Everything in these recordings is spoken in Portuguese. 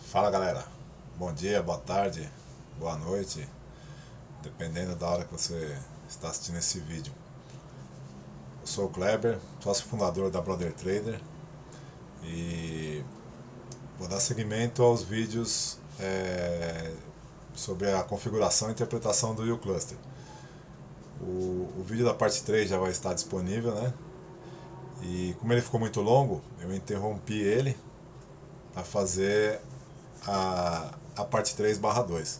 Fala galera, bom dia, boa tarde, boa noite, dependendo da hora que você está assistindo esse vídeo. Eu sou o Kleber, sócio fundador da Brother Trader e vou dar seguimento aos vídeos sobre a configuração e interpretação do U-Cluster. O vídeo da parte 3 já vai estar disponível, né? E como ele ficou muito longo, eu interrompi ele para fazer a parte 3/2.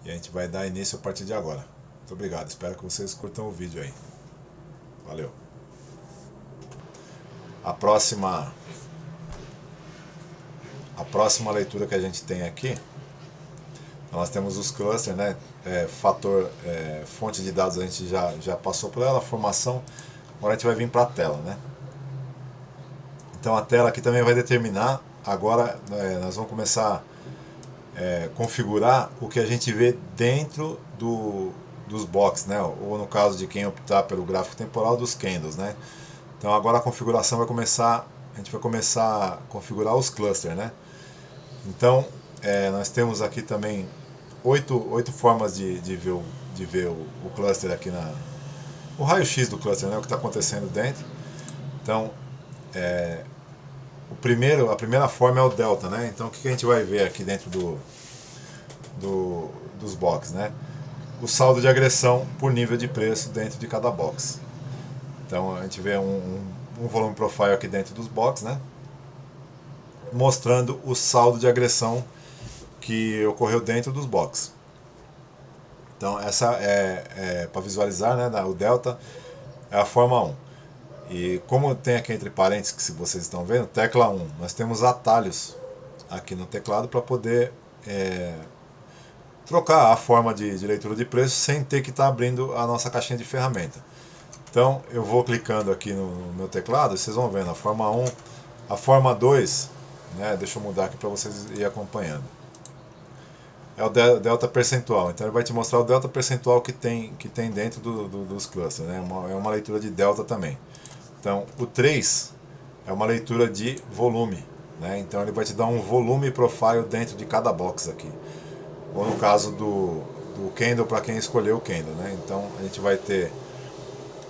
E a gente vai dar início a partir de agora. Muito obrigado, espero que vocês curtam o vídeo aí. Valeu. A próxima leitura que a gente tem aqui, nós temos os clusters, né? Fonte de dados a gente já passou por ela, formação. Agora a gente vai vir para a tela, né? Então a tela aqui também vai determinar. Agora nós vamos começar a configurar o que a gente vê dentro dos boxes, né? Ou no caso de quem optar pelo gráfico temporal, dos candles, né? Então agora a configuração vai começar, a gente vai começar a configurar os clusters, né? Então nós temos aqui também oito formas de ver o cluster aqui o raio-x do cluster, né? O que está acontecendo dentro. Então a primeira forma é o delta, né? Então o que a gente vai ver aqui dentro dos boxes, né? O saldo de agressão por nível de preço dentro de cada box. Então a gente vê um volume profile aqui dentro dos boxes, né? Mostrando o saldo de agressão que ocorreu dentro dos boxes. Então essa para visualizar, né? O delta é a forma 1. E como tem aqui entre parênteses, que se vocês estão vendo, tecla 1, nós temos atalhos aqui no teclado para poder trocar a forma de leitura de preço sem ter que estar abrindo a nossa caixinha de ferramenta. Então eu vou clicando aqui no meu teclado e vocês vão vendo a forma 1, a forma 2, né, deixa eu mudar aqui para vocês irem acompanhando. É o delta percentual, então ele vai te mostrar o delta percentual que tem dentro dos clusters, né? É uma leitura de delta também. Então o 3 é uma leitura de volume, né? Então ele vai te dar um volume profile dentro de cada box aqui. Ou no caso do candle, para quem escolheu o candle, né? Então a gente vai ter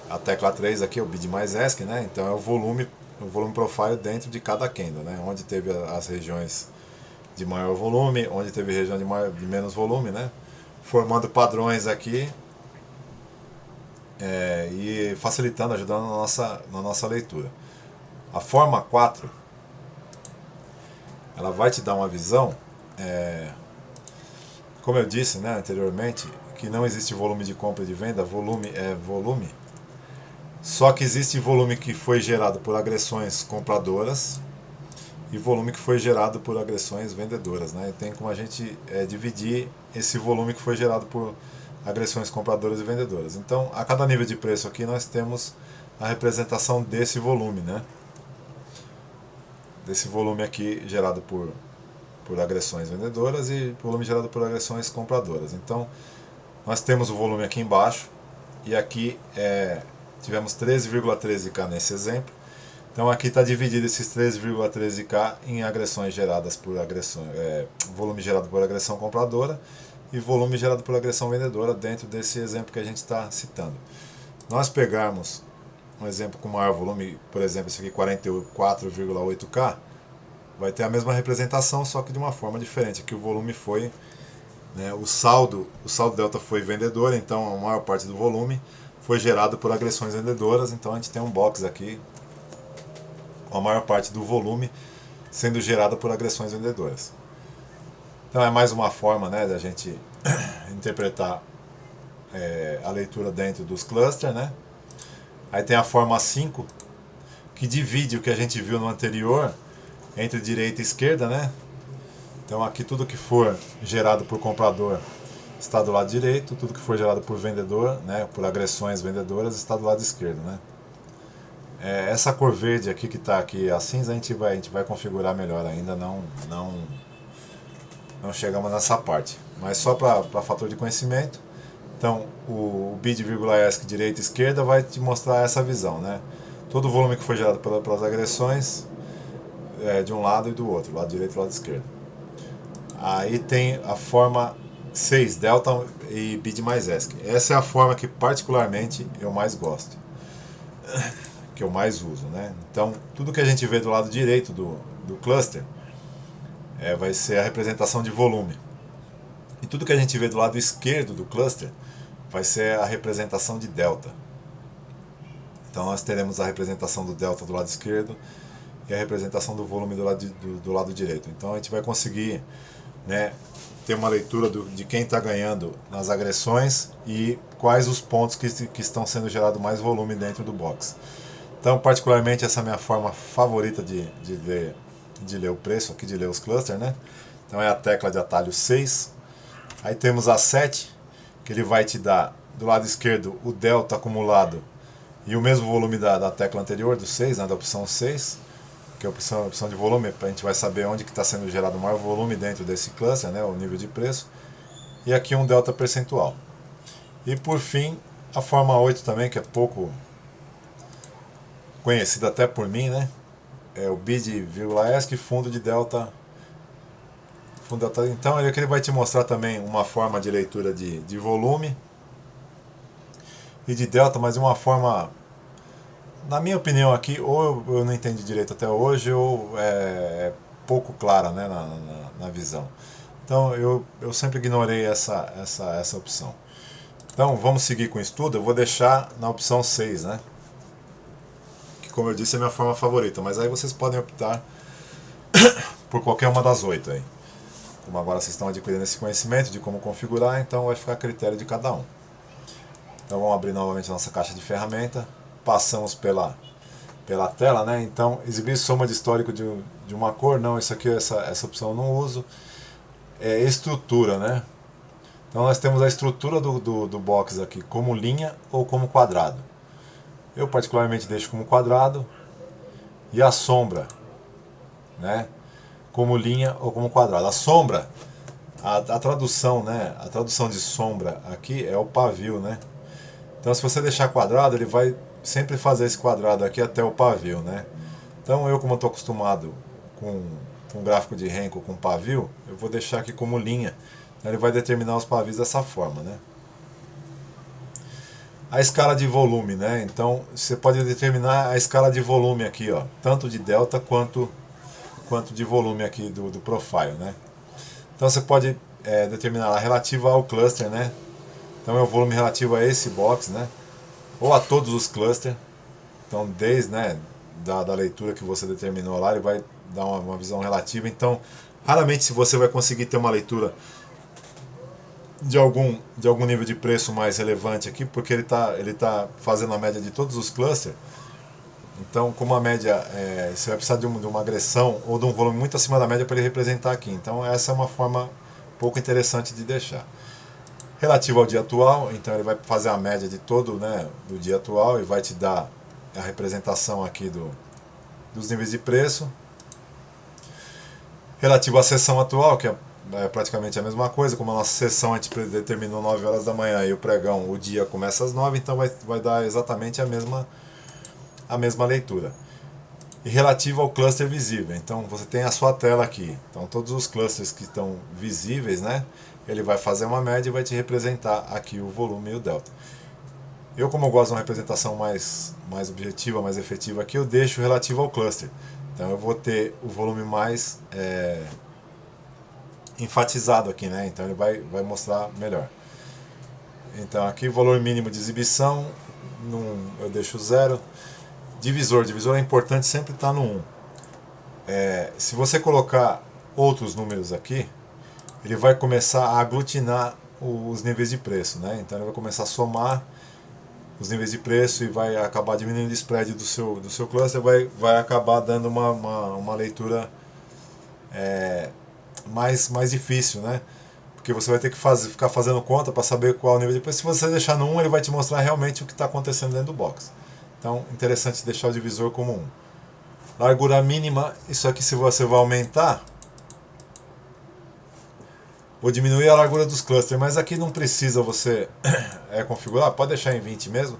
a tecla 3 aqui, o bid mais ESC, né? Então é o volume profile dentro de cada candle, né? Onde teve as regiões de maior volume, onde teve região de menos volume, né? Formando padrões aqui e facilitando, ajudando na nossa leitura. A forma 4, ela vai te dar uma visão, como eu disse, né, anteriormente, que não existe volume de compra e de venda, volume é volume, só que existe volume que foi gerado por agressões compradoras e volume que foi gerado por agressões vendedoras, né? E tem como a gente dividir esse volume que foi gerado por agressões compradoras e vendedoras. Então, a cada nível de preço aqui nós temos a representação desse volume, né? Desse volume aqui gerado por agressões vendedoras e volume gerado por agressões compradoras. Então, nós temos o volume aqui embaixo e aqui tivemos 13,13K nesse exemplo. Então aqui está dividido esses 13,13K em agressões geradas por volume gerado por agressão compradora e volume gerado por agressão vendedora dentro desse exemplo que a gente está citando. Nós pegarmos um exemplo com maior volume, por exemplo, esse aqui 44,8K, vai ter a mesma representação, só que de uma forma diferente. Aqui o volume foi, né, o saldo delta foi vendedor, então a maior parte do volume foi gerado por agressões vendedoras, então a gente tem um box aqui com a maior parte do volume sendo gerada por agressões vendedoras. Então é mais uma forma, né, da gente interpretar a leitura dentro dos clusters, né? Aí tem a forma 5, que divide o que a gente viu no anterior entre direita e esquerda, né? Então aqui tudo que for gerado por comprador está do lado direito, tudo que for gerado por vendedor, né, por agressões vendedoras, está do lado esquerdo, né? Essa cor verde aqui que está aqui, a cinza, a gente vai configurar melhor ainda, não chegamos nessa parte. Mas só para fator de conhecimento, então o bid, ESC direita e esquerda vai te mostrar essa visão, né? Todo o volume que foi gerado pelas agressões de um lado e do outro, lado direito e lado esquerdo. Aí tem a forma 6 delta e bid mais ESC. Essa é a forma que particularmente eu mais gosto, que eu mais uso, né? Então tudo que a gente vê do lado direito do cluster vai ser a representação de volume, e tudo que a gente vê do lado esquerdo do cluster vai ser a representação de delta. Então nós teremos a representação do delta do lado esquerdo e a representação do volume do lado direito. Então a gente vai conseguir, né, ter uma leitura de quem está ganhando nas agressões e quais os pontos que estão sendo gerado mais volume dentro do box. Então, particularmente, essa é a minha forma favorita de ler o preço, aqui de ler os clusters, né? Então é a tecla de atalho 6. Aí temos a 7, que ele vai te dar do lado esquerdo o delta acumulado e o mesmo volume da tecla anterior, do 6, né, da opção 6, que é a opção de volume, a gente vai saber onde que está sendo gerado o maior volume dentro desse cluster, né, o nível de preço, e aqui um delta percentual. E por fim, a forma 8 também, que é pouco conhecida até por mim, né, é o bid, ESC, fundo de delta. Então ele vai te mostrar também uma forma de leitura de volume e de delta, mas de uma forma, na minha opinião aqui, ou eu não entendi direito até hoje, ou é pouco clara, né, na visão. Então eu sempre ignorei essa opção. Então vamos seguir com o estudo. Eu vou deixar na opção 6, né, que, como eu disse, é a minha forma favorita, mas aí vocês podem optar por qualquer uma das 8 aí. Como agora vocês estão adquirindo esse conhecimento de como configurar, então vai ficar a critério de cada um. Então vamos abrir novamente a nossa caixa de ferramenta, passamos pela tela, né? Então exibir soma de histórico de uma cor, não, isso aqui, essa opção eu não uso. É estrutura, né? Então nós temos a estrutura do box aqui como linha ou como quadrado. Eu particularmente deixo como quadrado, e a sombra, né, como linha ou como quadrado. A sombra, a tradução, né, a tradução de sombra aqui é o pavio, né? Então se você deixar quadrado, ele vai sempre fazer esse quadrado aqui até o pavio, né? Então eu, como estou acostumado com gráfico de Renko com pavio, eu vou deixar aqui como linha. Então, ele vai determinar os pavios dessa forma, né? A escala de volume, né? Então você pode determinar a escala de volume aqui, ó, tanto de delta quanto de volume aqui do profile, né? Então você pode determinar a relativa ao cluster, né? Então é o volume relativo a esse box, né? Ou a todos os clusters. Então desde, né, da leitura que você determinou lá, ele vai dar uma visão relativa. Então raramente se você vai conseguir ter uma leitura de algum nível de preço mais relevante aqui, porque ele tá fazendo a média de todos os clusters. Então, como a média, você vai precisar de uma agressão ou de um volume muito acima da média para ele representar aqui. Então, essa é uma forma pouco interessante de deixar. Relativo ao dia atual, então ele vai fazer a média de todo, né, do dia atual e vai te dar a representação aqui dos níveis de preço. Relativo à sessão atual, que é praticamente a mesma coisa, como a nossa sessão a gente determinou 9 horas da manhã e o pregão, o dia começa às 9, então vai dar exatamente a mesma leitura. E relativo ao cluster visível, então você tem a sua tela aqui, então todos os clusters que estão visíveis, né, ele vai fazer uma média e vai te representar aqui o volume e o delta. Eu, como eu gosto de uma representação mais objetiva, mais efetiva aqui, eu deixo relativo ao cluster. Então eu vou ter o volume mais enfatizado aqui, né? Então ele vai mostrar melhor. Então aqui o valor mínimo de exibição, eu deixo 0. Divisor é importante sempre estar no 1. Se você colocar outros números aqui, ele vai começar a aglutinar os níveis de preço, né? Então ele vai começar a somar os níveis de preço e vai acabar diminuindo o spread do seu cluster, vai acabar dando uma leitura mais difícil, né? Porque você vai ter que ficar fazendo conta para saber qual é o nível de preço. Se você deixar no 1, ele vai te mostrar realmente o que está acontecendo dentro do box. Então, interessante deixar o divisor como 1. Largura mínima, isso aqui se você vai aumentar ou diminuir a largura dos clusters, mas aqui não precisa você configurar, pode deixar em 20 mesmo,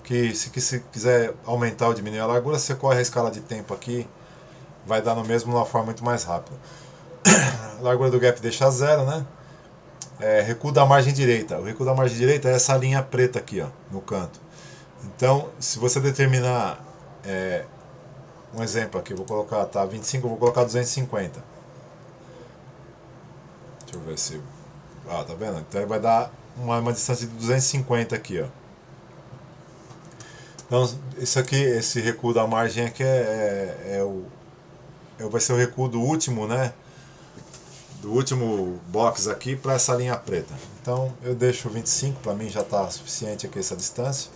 que se quiser aumentar ou diminuir a largura, você corre a escala de tempo aqui, vai dar no mesmo, de uma forma muito mais rápida. largura do gap deixa zero, né? Recuo da margem direita. O recuo da margem direita é essa linha preta aqui, ó, no canto. Então, se você determinar um exemplo aqui, vou colocar, tá, 25, eu vou colocar 250. Deixa eu ver se... Ah, tá vendo? Então ele vai dar uma distância de 250 aqui, ó. Então, isso aqui, esse recuo da margem aqui vai ser o recuo do último, né? Do último box aqui para essa linha preta. Então eu deixo 25, para mim já está suficiente aqui essa distância.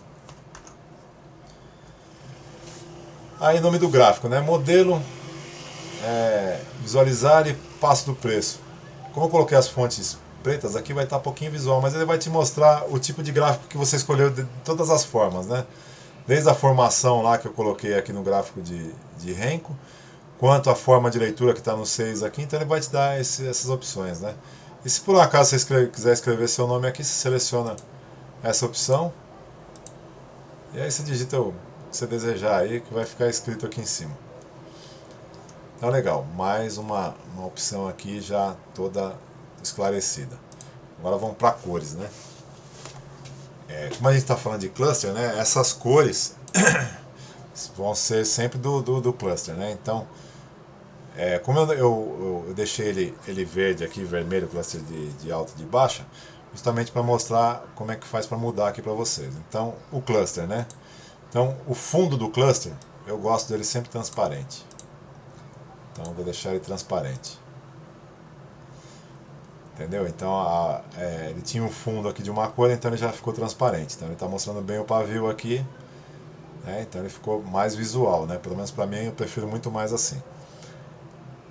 Aí nome do gráfico, né? Modelo, visualizar e passo do preço. Como eu coloquei as fontes pretas, aqui vai estar pouquinho visual, mas ele vai te mostrar o tipo de gráfico que você escolheu de todas as formas, né? Desde a formação lá que eu coloquei aqui no gráfico de Renko, quanto a forma de leitura que está no 6 aqui, então ele vai te dar essas opções, né? E se por um acaso você quiser escrever seu nome aqui, você seleciona essa opção e aí você digita o que você desejar aí, que vai ficar escrito aqui em cima. Então legal, mais uma opção aqui já toda esclarecida. Agora vamos para cores, né? Como a gente está falando de cluster, né? Essas cores vão ser sempre do cluster, né? Então, como eu deixei ele verde aqui, vermelho, cluster de alta e de baixa, justamente para mostrar como é que faz para mudar aqui para vocês. Então, o cluster, né? Então, o fundo do cluster, eu gosto dele sempre transparente. Então, eu vou deixar ele transparente. Entendeu? Então, ele tinha um fundo aqui de uma cor, então ele já ficou transparente. Então, ele está mostrando bem o pavio aqui. Então, ele ficou mais visual, né? Pelo menos para mim, eu prefiro muito mais assim.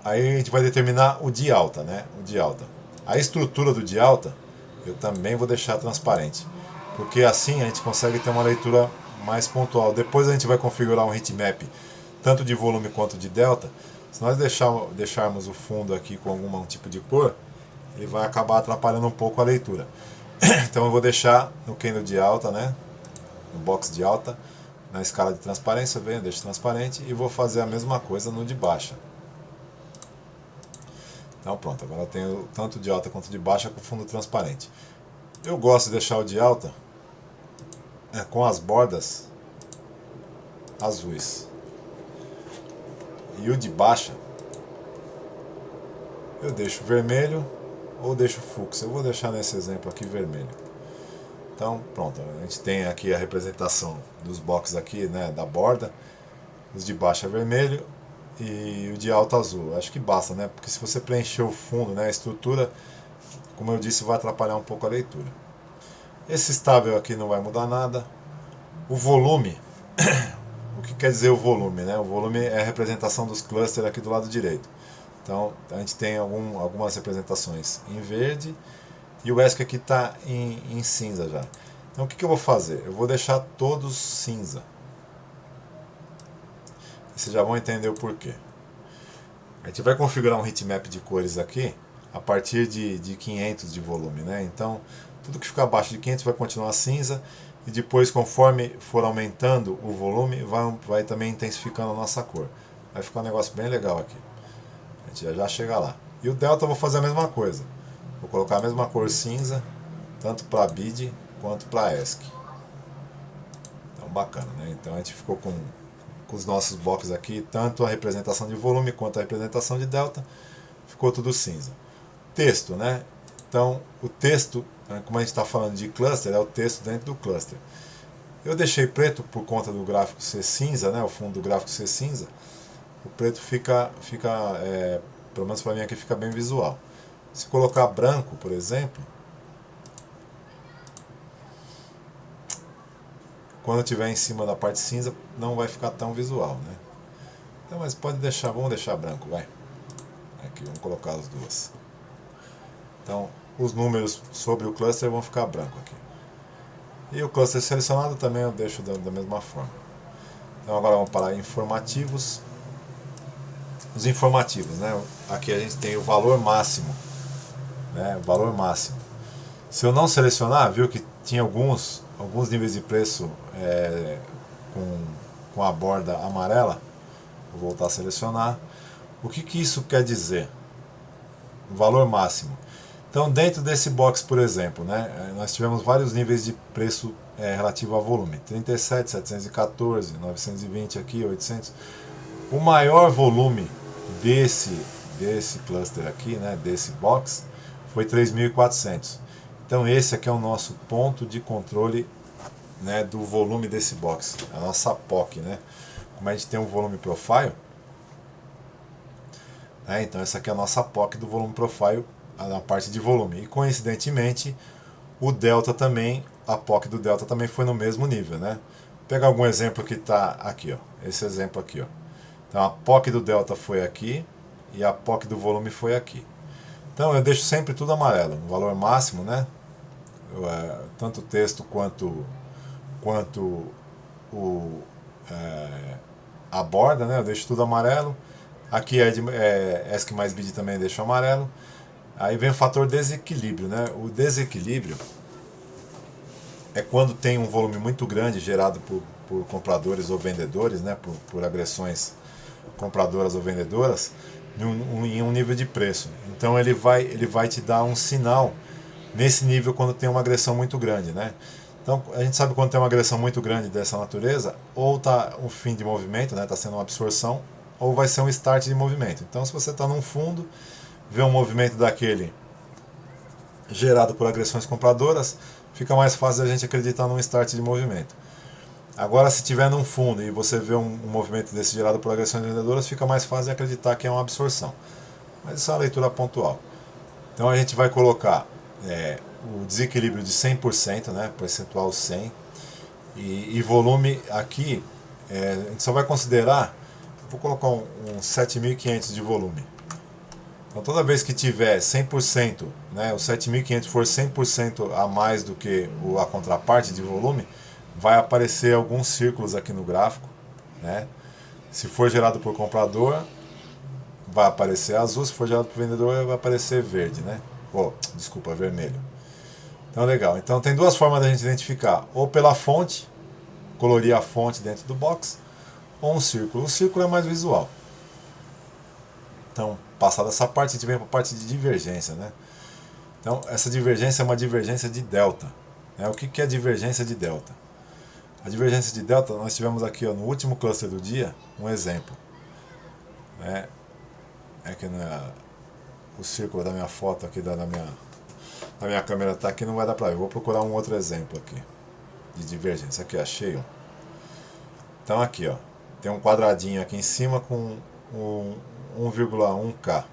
Aí a gente vai determinar o de alta, né? O de alta. A estrutura do de alta eu também vou deixar transparente, porque assim a gente consegue ter uma leitura mais pontual. Depois a gente vai configurar um heatmap tanto de volume quanto de delta. Se nós deixarmos o fundo aqui com algum tipo de cor, ele vai acabar atrapalhando um pouco a leitura. Então eu vou deixar no candle de alta, né? No box de alta, na escala de transparência, eu deixo transparente e vou fazer a mesma coisa no de baixa. Então pronto, agora eu tenho tanto de alta quanto de baixa com fundo transparente. Eu gosto de deixar o de alta com as bordas azuis. E o de baixa eu deixo vermelho ou deixo fúcsia. Eu vou deixar nesse exemplo aqui vermelho. Então pronto, a gente tem aqui a representação dos boxes aqui, né, da borda. Os de baixa vermelho e o de alta azul. Acho que basta, né? Porque se você preencher o fundo, né, a estrutura, como eu disse, vai atrapalhar um pouco a leitura. Esse estável aqui não vai mudar nada. O volume, o que quer dizer o volume, né? O volume é a representação dos clusters aqui do lado direito. Então a gente tem algumas representações em verde e o ESC aqui está em cinza já. Então o que eu vou fazer? Eu vou deixar todos cinza. Vocês já vão entender o porquê. A gente vai configurar um heatmap de cores aqui a partir de 500 de volume, né? Então, tudo que ficar abaixo de 500 vai continuar cinza e depois, conforme for aumentando o volume, vai também intensificando a nossa cor. Vai ficar um negócio bem legal aqui. A gente já chega lá. E o delta eu vou fazer a mesma coisa. Vou colocar a mesma cor cinza, tanto para BID quanto para ESC. Então, bacana, né? Então, a gente ficou com os nossos boxes aqui, tanto a representação de volume quanto a representação de delta, ficou tudo cinza. Texto, né? Então, o texto, como a gente está falando de cluster, é o texto dentro do cluster. Eu deixei preto por conta do gráfico ser cinza, né? O fundo do gráfico ser cinza. O preto fica pelo menos para mim aqui, fica bem visual. Se colocar branco, por exemplo, quando estiver em cima da parte cinza, não vai ficar tão visual, né? Então, mas pode deixar, vamos deixar branco, vai. Aqui, vamos colocar as duas. Então, os números sobre o cluster vão ficar branco aqui. E o cluster selecionado também eu deixo da mesma forma. Então, agora vamos para informativos. Os informativos, né? Aqui a gente tem o valor máximo, né? O valor máximo. Se eu não selecionar, viu que tinha alguns níveis de preço com a borda amarela. Vou voltar a selecionar. O que isso quer dizer? valor máximo. Então, dentro desse box, por exemplo, né, nós tivemos vários níveis de preço relativo a volume. 37, 714, 920 aqui, 800. O maior volume desse cluster aqui, né, desse box, foi 3.400. Então, esse aqui é o nosso ponto de controle, né, do volume desse box, a nossa POC, né? Como a gente tem um volume profile, né, então essa aqui é a nossa POC do volume profile, na parte de volume. E coincidentemente, o delta também, a POC do delta também foi no mesmo nível, né? Vou pegar algum exemplo que está aqui, ó. Esse exemplo aqui, ó. Então a POC do delta foi aqui e a POC do volume foi aqui. Então eu deixo sempre tudo amarelo, no valor máximo, né? Tanto o texto quanto a borda, né? Eu deixo tudo amarelo. Aqui ESC mais BID também deixo amarelo. Aí vem o fator desequilíbrio, né? O desequilíbrio é quando tem um volume muito grande gerado por compradores ou vendedores, né? Por agressões compradoras ou vendedoras, em um nível de preço. Então ele vai te dar um sinal nesse nível quando tem uma agressão muito grande, né? Então a gente sabe quando tem uma agressão muito grande dessa natureza, ou está um fim de movimento, né? Está sendo uma absorção, ou vai ser um start de movimento. Então se você está num fundo, vê um movimento daquele gerado por agressões compradoras, fica mais fácil a gente acreditar num start de movimento. Agora, se tiver num fundo e você vê um movimento desse gerado por agressões vendedoras, fica mais fácil de acreditar que é uma absorção. Mas isso é uma leitura pontual. Então a gente vai colocar o desequilíbrio de 100%, né, percentual 100, e volume aqui, a gente só vai considerar, vou colocar um 7.500 de volume. Então toda vez que tiver 100%, né, o 7.500 for 100% a mais do que a contraparte de volume, vai aparecer alguns círculos aqui no gráfico, né? Se for gerado por comprador, vai aparecer azul, se for gerado por vendedor, vai aparecer verde, né? Desculpa, vermelho. Então legal. Então tem duas formas da gente identificar, ou pela fonte, colorir a fonte dentro do box, ou um círculo. O círculo é mais visual. Então, passada essa parte, a gente vem para a parte de divergência, né? Então, essa divergência é uma divergência de delta, né? O que é divergência de delta? A divergência de delta, nós tivemos aqui, ó, no último cluster do dia, um exemplo, né? Que o círculo da minha foto aqui, da minha câmera está aqui, não vai dar para ver. Eu vou procurar um outro exemplo aqui de divergência. Aqui, achei. Então aqui, ó, tem um quadradinho aqui em cima com 1,1K.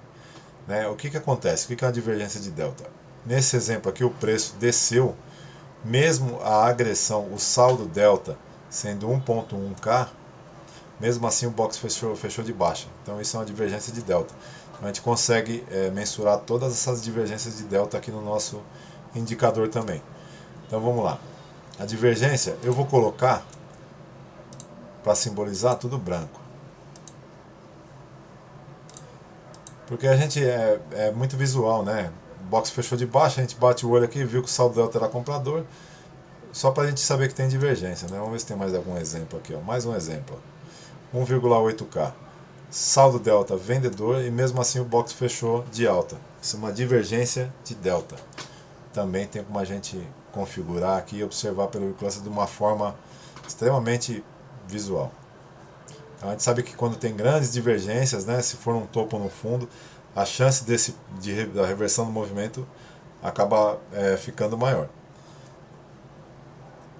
Né? O que acontece? O que é a divergência de delta? Nesse exemplo aqui, o preço desceu, mesmo a agressão, o saldo delta sendo 1,1K, mesmo assim o box fechou de baixa. Então isso é uma divergência de delta. Então, a gente consegue mensurar todas essas divergências de delta aqui no nosso indicador também. Então vamos lá. A divergência eu vou colocar, para simbolizar, tudo branco. Porque a gente é muito visual, né? O box fechou de baixo, a gente bate o olho aqui, viu que o saldo delta era comprador, só para a gente saber que tem divergência, né? Vamos ver se tem mais algum exemplo aqui, ó. Mais um exemplo. 1,8K. Saldo delta vendedor e mesmo assim o box fechou de alta. Isso é uma divergência de delta. Também tem como a gente configurar aqui e observar pelo cluster de uma forma extremamente visual. Então a gente sabe que quando tem grandes divergências, né, se for um topo no fundo, a chance da reversão do movimento acaba ficando maior.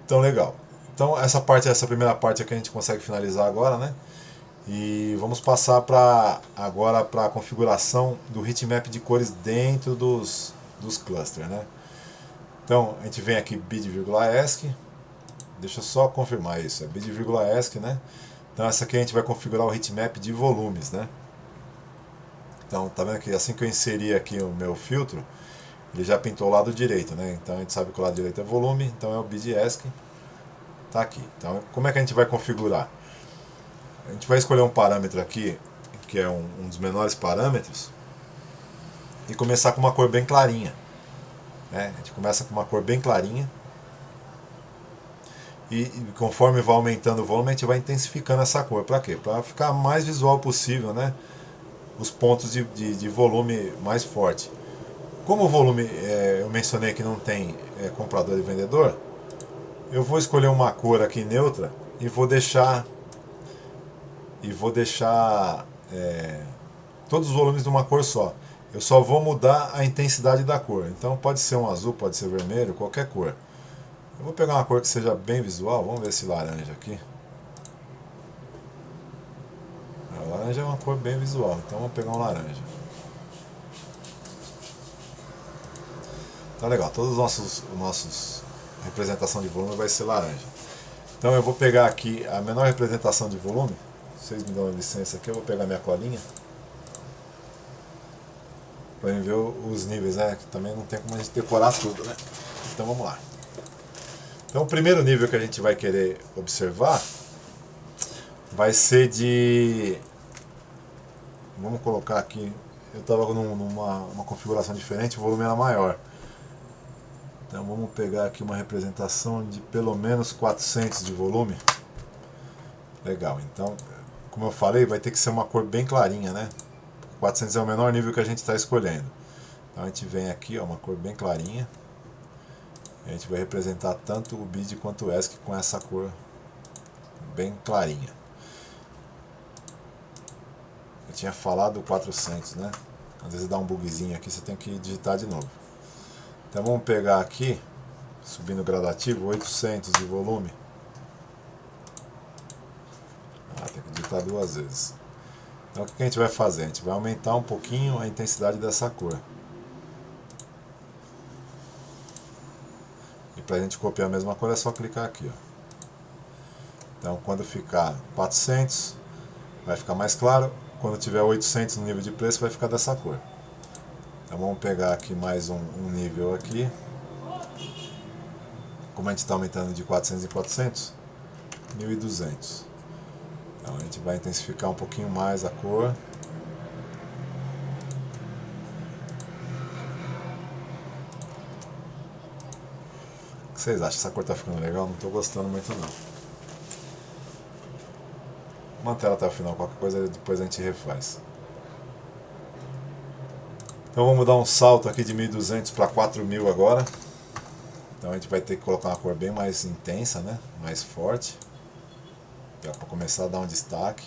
Então legal. Então essa primeira parte é que a gente consegue finalizar agora, né? E vamos passar agora para a configuração do heatmap de cores dentro dos clusters, né? Então a gente vem aqui bid,esc, deixa eu só confirmar isso, é bid,esc, né? Então essa aqui a gente vai configurar o heatmap de volumes, né? Então tá vendo que assim que eu inseri aqui o meu filtro, ele já pintou o lado direito, né? Então a gente sabe que o lado direito é volume, então é o bid,esc, tá aqui. Então como é que a gente vai configurar? A gente vai escolher um parâmetro aqui, que é um dos menores parâmetros, e começar com uma cor bem clarinha. Né? A gente começa com uma cor bem clarinha, e conforme vai aumentando o volume, a gente vai intensificando essa cor. Para quê? Para ficar mais visual possível, né? os pontos de volume mais forte. Como o volume eu mencionei que não tem comprador e vendedor, eu vou escolher uma cor aqui neutra e vou deixar todos os volumes de uma cor só. Eu só vou mudar a intensidade da cor. Então pode ser um azul, pode ser vermelho, qualquer cor. Eu vou pegar uma cor que seja bem visual. Vamos ver esse laranja aqui. O laranja é uma cor bem visual, então vamos pegar um laranja. Tá legal, todos os nossos representação de volume vai ser laranja. Então eu vou pegar aqui a menor representação de volume. Vocês me dão licença aqui, eu vou pegar minha colinha para ver os níveis, né? Que também não tem como a gente decorar tudo, né? Então vamos lá. Então o primeiro nível que a gente vai querer observar vai ser de... Vamos colocar aqui... Eu estava numa configuração diferente, o volume era maior. Então vamos pegar aqui uma representação de pelo menos 400 de volume. Legal, então, como eu falei, vai ter que ser uma cor bem clarinha, né? 400 é o menor nível que a gente está escolhendo. Então a gente vem aqui, ó, uma cor bem clarinha. A gente vai representar tanto o BID quanto o ESC com essa cor bem clarinha. Eu tinha falado 400, né? Às vezes dá um bugzinho aqui, você tem que digitar de novo. Então vamos pegar aqui, subindo gradativo, 800 de volume. Tem que digitar duas vezes. Então o que a gente vai fazer? A gente vai aumentar um pouquinho a intensidade dessa cor. E para a gente copiar a mesma cor é só clicar aqui, ó. Então quando ficar 400 vai ficar mais claro. Quando tiver 800 no nível de preço vai ficar dessa cor. Então vamos pegar aqui mais um nível aqui. Como a gente está aumentando de 400 em 400, 1200. Então a gente vai intensificar um pouquinho mais a cor. O que vocês acham? Essa cor está ficando legal? Não estou gostando muito não. Manter ela até o final, qualquer coisa depois a gente refaz. Então vamos dar um salto aqui de 1200 para 4000 agora. Então a gente vai ter que colocar uma cor bem mais intensa, né? Mais forte. Para começar a dar um destaque.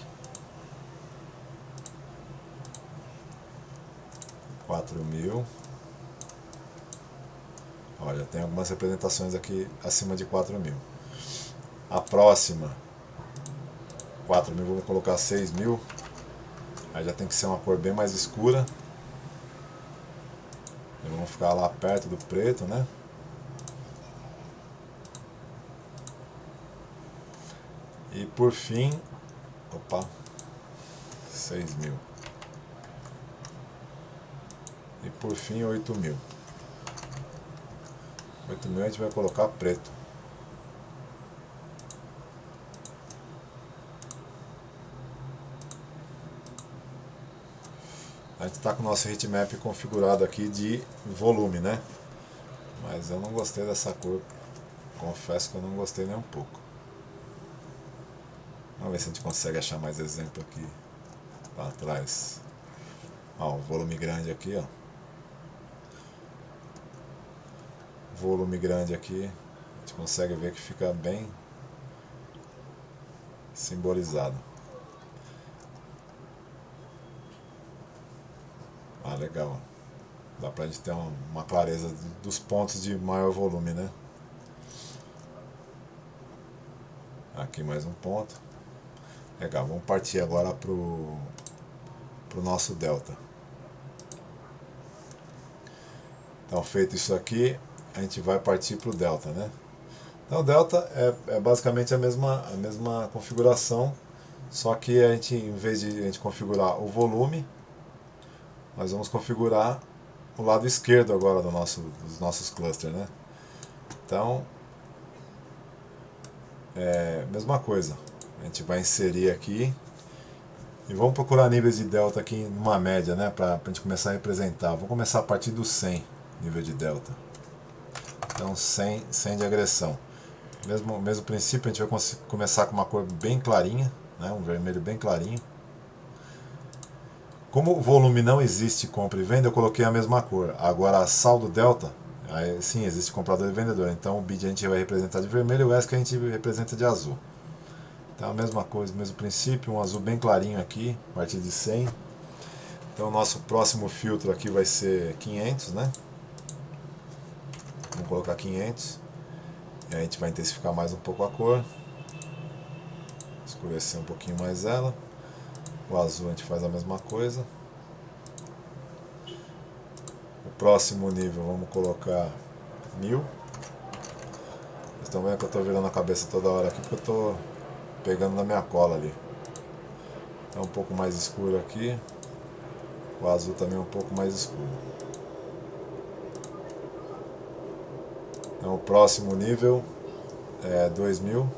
4000. Olha, tem algumas representações aqui acima de 4000. A próxima, 4000, vamos colocar 6000. Aí já tem que ser uma cor bem mais escura. E vamos ficar lá perto do preto, né? E por fim, 6000. E por fim 8000. 8000 a gente vai colocar preto. A gente está com o nosso heatmap configurado aqui de volume, né? Mas eu não gostei dessa cor. Confesso que eu não gostei nem um pouco. Vamos ver se a gente consegue achar mais exemplo aqui para trás. Ó, o volume grande aqui, ó. Volume grande aqui. A gente consegue ver que fica bem simbolizado. Ah, legal. Dá pra gente ter uma clareza dos pontos de maior volume, né? Aqui mais um ponto. Legal, vamos partir agora pro nosso delta. Então feito isso aqui, a gente vai partir pro delta, né? Então o delta é basicamente a mesma configuração, só que a gente, em vez de a gente configurar o volume, nós vamos configurar o lado esquerdo agora dos nossos clusters, né? Então, mesma coisa. A gente vai inserir aqui e vamos procurar níveis de delta aqui numa média, né? Para a gente começar a representar. Vou começar a partir do 100 nível de delta. Então 100 de agressão. Mesmo princípio, a gente vai começar com uma cor bem clarinha, né? Um vermelho bem clarinho. Como o volume não existe compra e venda, eu coloquei a mesma cor. Agora, saldo delta, aí, sim, existe comprador e vendedor. Então o bid a gente vai representar de vermelho e o ESC a gente representa de azul. Então a mesma coisa, mesmo princípio, um azul bem clarinho aqui, a partir de 100. Então o nosso próximo filtro aqui vai ser 500, né? Vamos colocar 500. E a gente vai intensificar mais um pouco a cor. Escurecer um pouquinho mais ela. O azul a gente faz a mesma coisa. O próximo nível vamos colocar 1000. Vocês estão vendo que eu estou virando a cabeça toda hora aqui porque eu estou pegando na minha cola ali. É um pouco mais escuro aqui. O azul também é um pouco mais escuro. Então o próximo nível é 2000.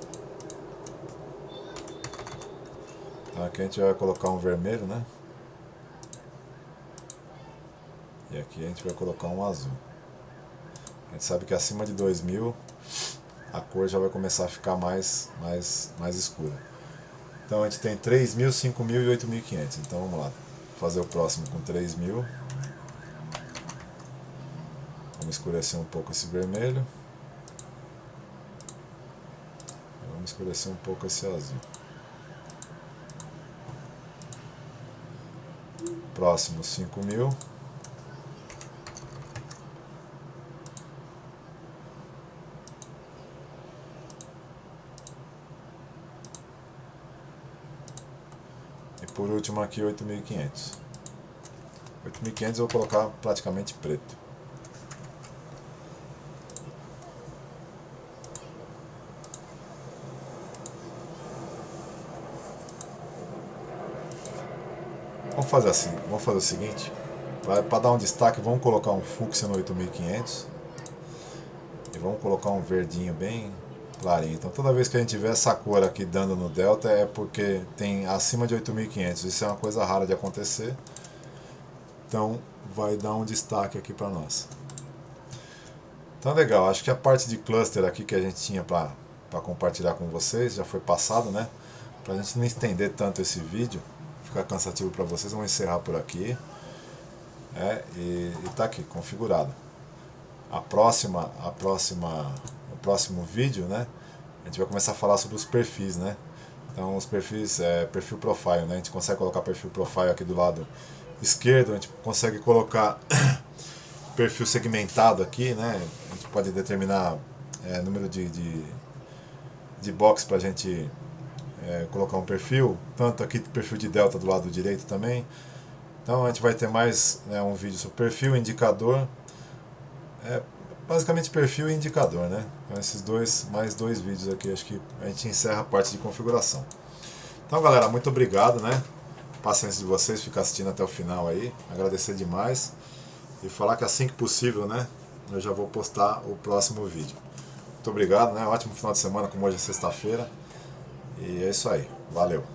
Então aqui a gente vai colocar um vermelho, né? E aqui a gente vai colocar um azul. A gente sabe que acima de 2000 a cor já vai começar a ficar mais escura. Então a gente tem 3000, 5000 e 8500. Então vamos lá, fazer o próximo com 3000. Vamos escurecer um pouco esse vermelho. Vamos escurecer um pouco esse azul. Próximo 5000. E por último aqui 8500. 8500 eu vou colocar praticamente preto. Vamos fazer assim, vamos fazer o seguinte, para dar um destaque, vamos colocar um fúcsia no 8500 e vamos colocar um verdinho bem clarinho. Então toda vez que a gente tiver essa cor aqui dando no delta é porque tem acima de 8500, isso é uma coisa rara de acontecer, então vai dar um destaque aqui para nós. Então legal, acho que a parte de cluster aqui que a gente tinha para compartilhar com vocês já foi passado, né? Para a gente não estender tanto esse vídeo, ficar cansativo para vocês, vamos encerrar por aqui. E tá aqui, configurado. O próximo vídeo, né? A gente vai começar a falar sobre os perfis, né? Então os perfis, perfil profile, né? A gente consegue colocar perfil profile aqui do lado esquerdo, a gente consegue colocar perfil segmentado aqui, né? A gente pode determinar número de box para a gente colocar um perfil, tanto aqui perfil de delta do lado direito também. Então a gente vai ter mais um vídeo sobre perfil, indicador, basicamente perfil e indicador, né? Então esses mais dois vídeos aqui, acho que a gente encerra a parte de configuração. Então galera, muito obrigado, né? Paciência de vocês, ficar assistindo até o final aí, agradecer demais e falar que assim que possível, né? Eu já vou postar o próximo vídeo. Muito obrigado, né? Ótimo final de semana, como hoje é sexta-feira. E é isso aí. Valeu.